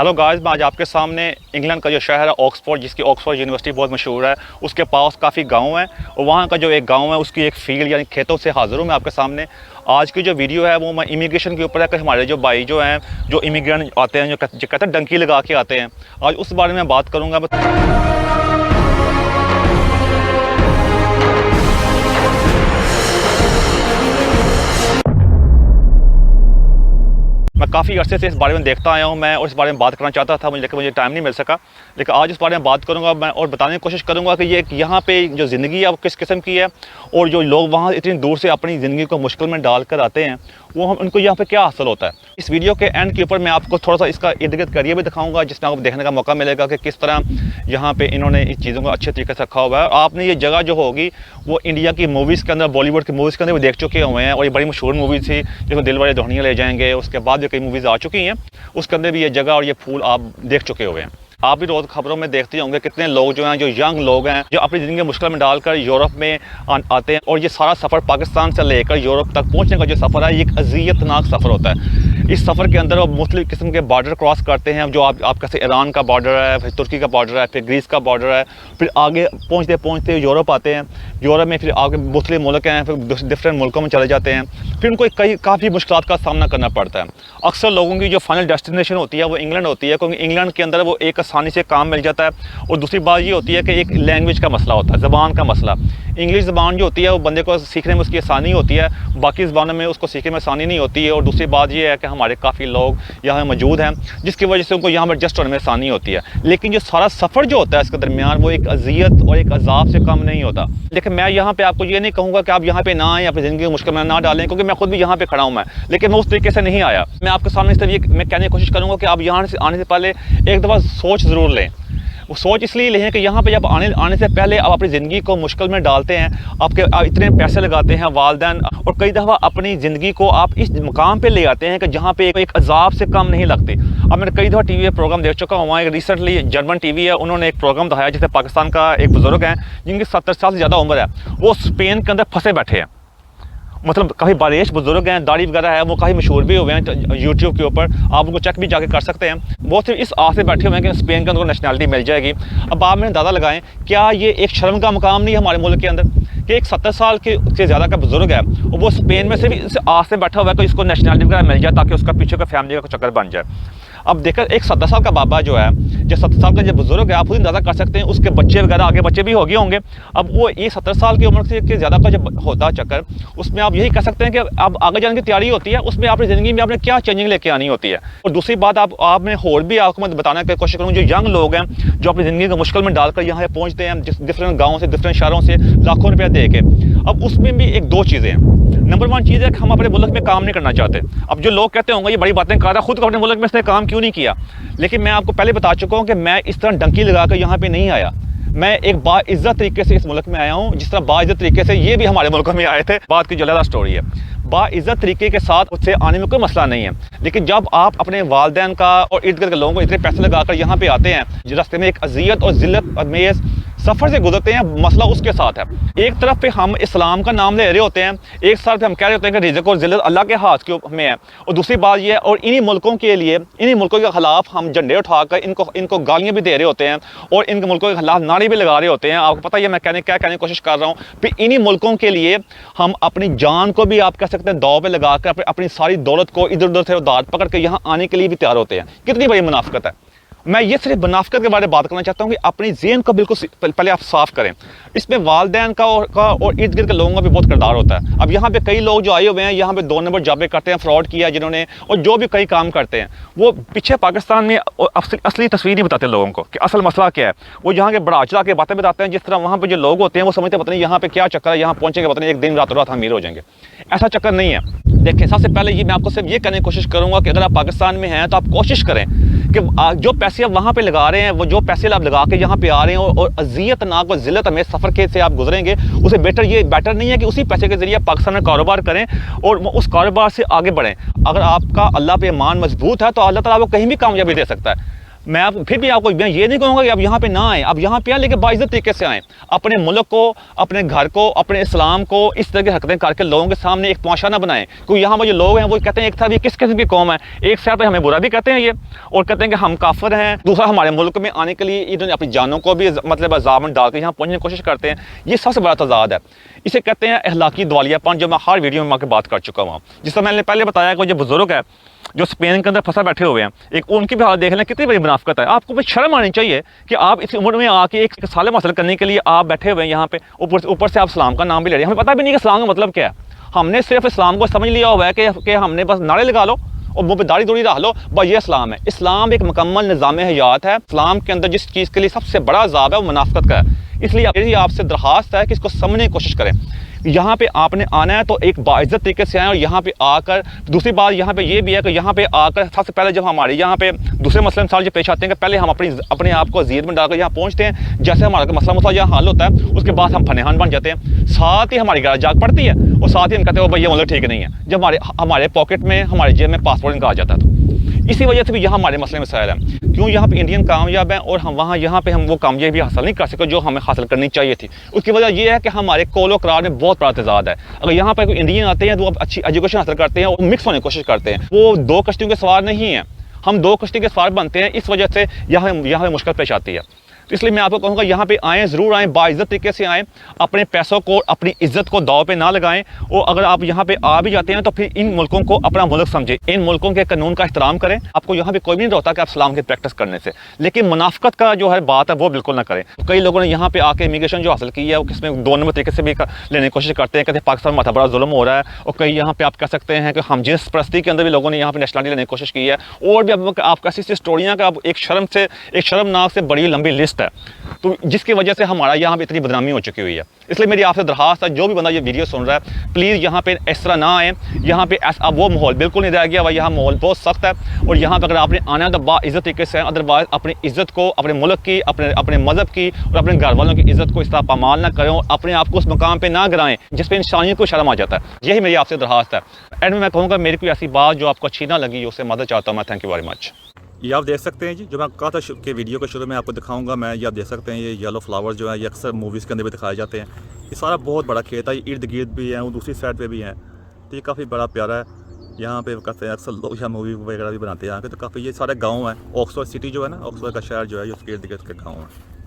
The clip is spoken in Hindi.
हेलो गाइस, मैं आज आपके सामने इंग्लैंड का जो शहर है ऑक्सफोर्ड, जिसकी ऑक्सफोर्ड यूनिवर्सिटी बहुत मशहूर है, उसके पास काफ़ी गांव हैं और वहाँ का जो एक गांव है उसकी एक फील्ड यानी खेतों से हाजिर हूँ मैं आपके सामने। आज की जो वीडियो है वो मैं इमिग्रेशन के ऊपर है कि हमारे जो भाई जो हैं, जो इमिग्रेंट आते हैं, जो कहते हैं डंकी लगा के आते हैं, आज उस बारे में बात करूँगा। मैं काफ़ी अरसे से इस बारे में देखता आया हूँ मैं, और इस बारे में बात करना चाहता था लेकिन मुझे टाइम नहीं मिल सका। लेकिन आज इस बारे में बात करूँगा मैं और बताने की कोशिश करूँगा कि ये यहाँ पे जो ज़िंदगी है वो किस किस्म की है, और जो लोग वहाँ इतनी दूर से अपनी ज़िंदगी को मुश्किल में डाल कर आते हैं वो हम उनको यहाँ पे क्या हासिल होता है। इस वीडियो के एंड के ऊपर मैं आपको थोड़ा सा इसका इर्द गिर्द करियर भी दिखाऊंगा, जिसमें आपको देखने का मौका मिलेगा कि किस तरह यहाँ पे इन्होंने इस चीज़ों को अच्छे तरीके से रखा हुआ है। आपने ये जगह जो होगी वो इंडिया की मूवीज़ के अंदर, बॉलीवुड की मूवीज़ के अंदर भी देख चुके हुए हैं, और ये बड़ी मशहूर मूवी थी जिसमें दिल वाले दुल्हनिया ले जाएंगे, उसके बाद भी कई मूवीज़ आ चुकी हैं, उसके अंदर भी ये जगह और ये फूल आप देख चुके हुए हैं। आप भी रोज़ खबरों में देखते होंगे कितने लोग जो हैं, जो यंग लोग हैं, जो अपनी ज़िंदगी मुश्किल में डालकर यूरोप में आते हैं, और ये सारा सफ़र पाकिस्तान से लेकर यूरोप तक पहुंचने का जो सफ़र है ये एक अज़ियतनाक सफ़र होता है। इस सफ़र के अंदर वो मुख्तलिफ़ किस्म के बॉर्डर क्रॉस करते हैं, जो आप कैसे ईरान का बॉर्डर है, फिर तुर्की का बॉर्डर है, फिर ग्रीस का बॉर्डर है, फिर आगे पहुँचते पहुँचते यूरोप आते हैं। यूरोप में फिर आगे मुख्तलिफ़ मुल्क हैं, फिर डिफरेंट मुल्कों में चले जाते हैं, फिर उनको काफ़ी मुश्किलात का सामना करना पड़ता है। अक्सर लोगों की जो फाइनल डेस्टिनेशन होती है वो इंग्लैंड होती है, क्योंकि इंग्लैंड के अंदर वो एक आसानी से काम मिल जाता है। और दूसरी बात ये होती है कि एक लैंग्वेज का मसला होता है, ज़बान का मसला। इंग्लिश ज़बान जो होती है वो बंदे को सीखने में उसकी आसानी होती है, बाकी ज़बानों में उसको सीखने में आसानी नहीं होती है। और दूसरी बात ये है कि हमारे काफ़ी लोग यहाँ मौजूद हैं जिसकी वजह से उनको यहाँ पर एडजस्ट होने में आसानी होती है। लेकिन जो सारा सफ़र जो होता है इसके दरमियान वो एक अज़ियत और एक अज़ाब से कम नहीं होता। लेकिन मैं यहाँ पे आपको ये नहीं कहूँगा कि आप यहाँ पे ना आएँ, अपनी ज़िंदगी को मुश्किल में ना डालें, क्योंकि मैं खुद भी यहाँ पे खड़ा हूँ लेकिन मैं उस तरीके से नहीं आया। मैं आपके सामने इस तरह ये मैं कहने की कोशिश करूँगा कि आप यहाँ से आने से पहले एक दफ़ा सोच ज़रूर लें। वो सोच इसलिए लें कि यहाँ पे जब आने से पहले आप अपनी ज़िंदगी को मुश्किल में डालते हैं, आप इतने पैसे लगाते हैं वालिदैन, और कई दफ़ा अपनी ज़िंदगी को आप इस मुकाम पे ले आते हैं कि जहाँ पे एक अज़ाब से कम नहीं लगती। अब मैंने कई दफ़ा टीवी पे प्रोग्राम देख चुका हूँ, वहाँ एक रिसेंटली जर्मन टीवी है, उन्होंने एक प्रोग्राम दिखाया जिससे पाकिस्तान का एक बुज़ुर्ग हैं जिनकी 70 साल से ज़्यादा उम्र है, वो स्पेन के अंदर फंसे बैठे हैं। मतलब काफ़ी बारिश बुजुर्ग हैं, दाढ़ी वगैरह है, वो काफ़ी मशहूर भी हुए हैं यूट्यूब के ऊपर, आप उनको चेक भी जाके कर सकते हैं। वो सिर्फ इस आस से बैठे हुए हैं कि स्पेन के अंदर नेशनैलिटी मिल जाएगी। अब आप मेरे अंदाज़ा लगाएं, क्या ये एक शर्म का मुकाम नहीं है हमारे मुल्क के अंदर कि एक 70 साल के से ज़्यादा का बुजुर्ग है और वो स्पेन में सिर्फ इस आस से बैठा हुआ है कि इसको नेशनैलिटी वगैरह मिल जाए ताकि उसका पीछे का फैमिली का चक्कर बन जाए। अब देखकर एक 70 साल का बाबा जो है, जो 70 साल का जो बुजुर्ग है, आप खुद अंदाज़ा कर सकते हैं उसके बच्चे वगैरह आगे बच्चे भी हो गए होंगे। अब वो ये 70 साल की उम्र से ज़्यादा का जब होता है चक्कर, उसमें आप यही कह सकते हैं कि अब आगे जाने की तैयारी होती है, उसमें अपनी ज़िंदगी में आपने क्या चेंजिंग लेके आनी होती है। और दूसरी बात आपने और भी आपको मैं बताने की कोशिश करूँ, जो यंग लोग हैं जो अपनी ज़िंदगी को मुश्किल में डालकर यहाँ पे पहुँचते हैं डिफरेंट गाँव से, डिफरेंट शहरों से लाखों रुपया दे के। अब उसमें भी एक दो चीज़ें हैं। नंबर 1 चीज़ है कि हम अपने मुल्क में काम नहीं करना चाहते। अब जो लोग कहते होंगे ये बड़ी बातें कर रहा है, खुद अपने मुल्क में इसने काम क्यों नहीं किया। लेकिन मैं आपको पहले बता चुका हूँ कि मैं इस तरह डंकी लगाकर यहाँ पे नहीं आया। मैं एक बाइज़्ज़त तरीके से इस मुल्क में आया हूँ, जिस तरह बाइज़्ज़त तरीके से ये भी हमारे मुल्क में आए थे। बात की जो ज़्यादा स्टोरी है, बाइज़्ज़त तरीके के साथ उससे आने में कोई मसला नहीं है। लेकिन जब आप अपने वालिदैन का और इर्द गिर्द के लोगों को इतने पैसे लगाकर यहाँ पे आते हैं, जो रास्ते में एक अज़ियत और ज़िल्लत अमेज़ सफ़र से गुजरते हैं, मसला उसके साथ है। एक तरफ पे हम इस्लाम का नाम ले रहे होते हैं, एक तरफ पे हम कह रहे होते हैं कि रिज़्क़ और ज़िल्लत अल्लाह के हाथ में है, और दूसरी बात ये है, और इन्हीं मुल्कों के लिए, इन्हीं मुल्कों के ख़िलाफ़ हम झंडे उठाकर इनको गालियाँ भी दे रहे होते हैं और इन मुल्कों के ख़िलाफ़ नारे भी लगा रहे होते हैं। आपको पता है मैं क्या कहने की कोशिश कर रहा हूँ। फिर इन्हीं मुल्कों के लिए हम अपनी जान को भी आप कह सकते हैं दाव पे लगा कर अपनी सारी दौलत को इधर उधर से उधार पकड़ के यहाँ आने के लिए भी तैयार होते हैं। कितनी बड़ी मुनाफ़िकत है। मैं ये सिर्फ मुनाफ़िकत के बारे में बात करना चाहता हूँ कि अपनी ज़हन को बिल्कुल पहले आप साफ़ करें। इसमें वालिदैन का और इर्द गिर्द के लोगों का भी बहुत किरदार होता है। अब यहाँ पे कई लोग जो आए हुए हैं यहाँ पे 2 नंबर जाबे करते हैं, फ्रॉड किया है जिन्होंने, और जो भी कई काम करते हैं वो पीछे पाकिस्तान में असली तस्वीर नहीं बताते लोगों को कि असल मसला क्या है। वो यहाँ के बढ़ा चढ़ा के बातें बताते हैं, जिस तरह वहाँ पर जो लोग होते हैं वो समझते पता नहीं यहाँ पे क्या चक्कर है, यहाँ पहुँचेंगे पता नहीं एक दिन रातों रात अमीर हो जाएंगे। ऐसा चक्कर नहीं है। देखिए, सबसे पहले ये मैं आपको सिर्फ ये कहने की कोशिश करूँगा कि अगर आप पाकिस्तान में हैं तो आप कोशिश करें कि जो पैसे आप वहाँ पे लगा रहे हैं, वो जो पैसे आप लगा के यहाँ पे आ रहे हैं और अज़ियतनाक और ज़िल्लत में सफ़र के से आप गुजरेंगे, उसे बेटर नहीं है कि उसी पैसे के ज़रिए पाकिस्तान में कारोबार करें और उस कारोबार से आगे बढ़ें। अगर आपका अल्लाह पे ईमान मजबूत है तो अल्लाह ताला आपको कहीं भी कामयाबी दे सकता है। मैं आप फिर भी आपको मैं ये नहीं कहूँगा कि आप यहाँ पे ना आएँ, आप यहाँ पे आएँ लेकिन बाइज़्ज़त तरीके से आएँ। अपने मुल्क को, अपने घर को, अपने इस्लाम को इस तरह की हरकतें करके लोगों के सामने एक तमाशा ना बनाएं। क्योंकि यहाँ पर जो लोग हैं वो कहते हैं एक था ये किस किस्म की कौम है, एक साइड पर हमें बुरा भी कहते हैं ये और कहते हैं कि हम काफिर हैं, दूसरा हमारे मुल्क में आने के लिए इन्होंने अपनी जानों को भी मतलब अज़ाब में डाल के यहाँ पहुँचने की कोशिश करते हैं। ये सबसे बड़ा तज़ाद है। इसे कहते हैं अखलाकी दिवालियापन, जो मैं हर वीडियो में आके बात कर चुका हूँ। जिस तरह मैंने पहले बताया कि जो बुजुर्ग है जो स्पेन के अंदर फंसा बैठे हुए हैं, एक उनकी भी हालत देख लें कितनी बड़ी मुनाफिकत है। आपको भी शर्म आनी चाहिए कि आप इस उम्र में आके एक साल हासिल करने के लिए आप बैठे हुए हैं यहाँ पे, ऊपर से आप इस्लाम का नाम भी ले रहे हैं। हमें पता भी नहीं कि इस्लाम का मतलब क्या है। हमने सिर्फ इस्लाम को समझ लिया हुआ है कि हमने बस नारे लगा लो और मुँह पे दाढ़ी दूढ़ी रख लो, बस ये इस्लाम है। इस्लाम एक मुकम्मल निज़ाम हयात है। इस्लाम के अंदर जिस चीज़ के लिए सबसे बड़ा अज़ाब है वो मुनाफिकत का है। इसलिए मेरी आपसे दरख्वास्त है कि इसको समझने की कोशिश करें। यहाँ पे आपने आना है तो एक बाइज़्ज़त तरीके से आएँ और यहाँ पे आकर दूसरी बात यहाँ पे ये भी है कि यहाँ पे आकर सबसे पहले जब हमारे यहाँ पे दूसरे मसले मसाइल जो पेश आते हैं कि पहले हम अपने आप को अज़ियत में डालकर यहाँ पहुँचते हैं, जैसे हमारा मसला मसाइल यहाँ हल होता है उसके बाद हम फनेहान बन जाते हैं, साथ ही हमारी गाय जाग पड़ती है और साथ ही हम कहते हैं भाई ये मतलब ठीक नहीं है, जब हमारे पॉकेट में हमारे जेब में पासपोर्ट इनका आ जाता है। तो इसी वजह से भी यहाँ हमारे मसले मसाइल हैं। क्यों यहाँ पे इंडियन कामयाब हैं और हम यहाँ पे हम वो कामयाबी हासिल नहीं कर सके जो हमें हासिल करनी चाहिए थी। उसकी वजह ये है कि हमारे कोलो करार में बहुत बड़ा तजाद है। अगर यहाँ पर कोई इंडियन आते हैं तो वो अच्छी एजुकेशन हासिल करते हैं और मिक्स होने की कोशिश करते हैं, वो दो कश्तियों के सवार नहीं हैं, हम दो कश्ती के सवार बनते हैं। इस वजह से यहाँ मुश्किल पेश आती है। तो इसलिए मैं आपको कहूँगा यहाँ पे आएँ, ज़रूर आएँ, बाइज़्ज़त तरीके से आएँ, अपने पैसों को, अपनी इज्जत को दाव पे ना लगाएं। और अगर आप यहाँ पे आ भी जाते हैं तो फिर इन मुल्कों को अपना मुल्क समझें, इन मुल्कों के कानून का एहतराम करें। आपको यहाँ पे कोई भी नहीं रोकता कि आप इस्लाम की प्रैक्टिस करने से, लेकिन मुनाफिकत का जो है बात है वो बिल्कुल ना करें। कई लोगों ने यहाँ पे आके इमिग्रेशन जो हासिल की है वो किसमें 2 नंबर तरीके से भी लेने की कोशिश करते हैं, कहते हैं पाकिस्तान में बड़ा जुल्म हो रहा है। और कई यहाँ पे आप कह सकते हैं कि हम जिस परस्ती के अंदर भी लोगों ने यहाँ पे नेशनलिटी लेने की कोशिश की है। और भी आपका ऐसी स्टोरियाँ का एक शर्मनाक से बड़ी लंबी लिस्ट है, तो जिसकी वजह से हमारा यहाँ पे इतनी बदनामी हो चुकी हुई है। इसलिए मेरी आपसे दरख्वास्त है, जो भी बंदा ये वीडियो सुन रहा है प्लीज़ यहाँ पे इस तरह ना आए। यहाँ पे ऐसा वो माहौल बिल्कुल नहीं रह गया हुआ, यहाँ माहौल बहुत सख्त है। और यहाँ पे अगर आपने आना है तो बाइज़्ज़त तरीके से, अदरवाइज अपनी इज्जत को, अपने मुल्क की, अपने मज़हब की और अपने घर वालों की इज्जत को इस तरह पामाल ना करें और अपने आप को उस मकाम पर ना गिराएं जिस पर इंसानियत को शर्म आ जाता है। यही मेरी आपसे दरख्वास्त है। एंड में मैं कहूँगा मेरी कोई ऐसी बात जो आपको अच्छी ना लगी उससे मदद चाहता हूँ मैं। Thank you very much. ये आप देख सकते हैं जी, जो मैं कहा था कि वीडियो के शुरू में आपको दिखाऊंगा मैं, ये आप देख सकते हैं ये येलो फ्लावर्स जो है ये अक्सर मूवीज़ के अंदर भी दिखाए जाते हैं। ये सारा बहुत बड़ा खेत है, ये इर्द गिर्द भी है और दूसरी साइड पे भी है, तो ये काफ़ी बड़ा प्यारा है। यहाँ पे कहते हैं अक्सर लोग यहाँ मूवी वगैरह भी बनाते हैं यहाँ के, तो काफ़ी ये सारे गाँव हैं। ऑक्सफोर्ड सिटी जो है ना, ऑक्सफोर्ड का शहर जो है ये उसके इर्द गिर्द के गाँव है।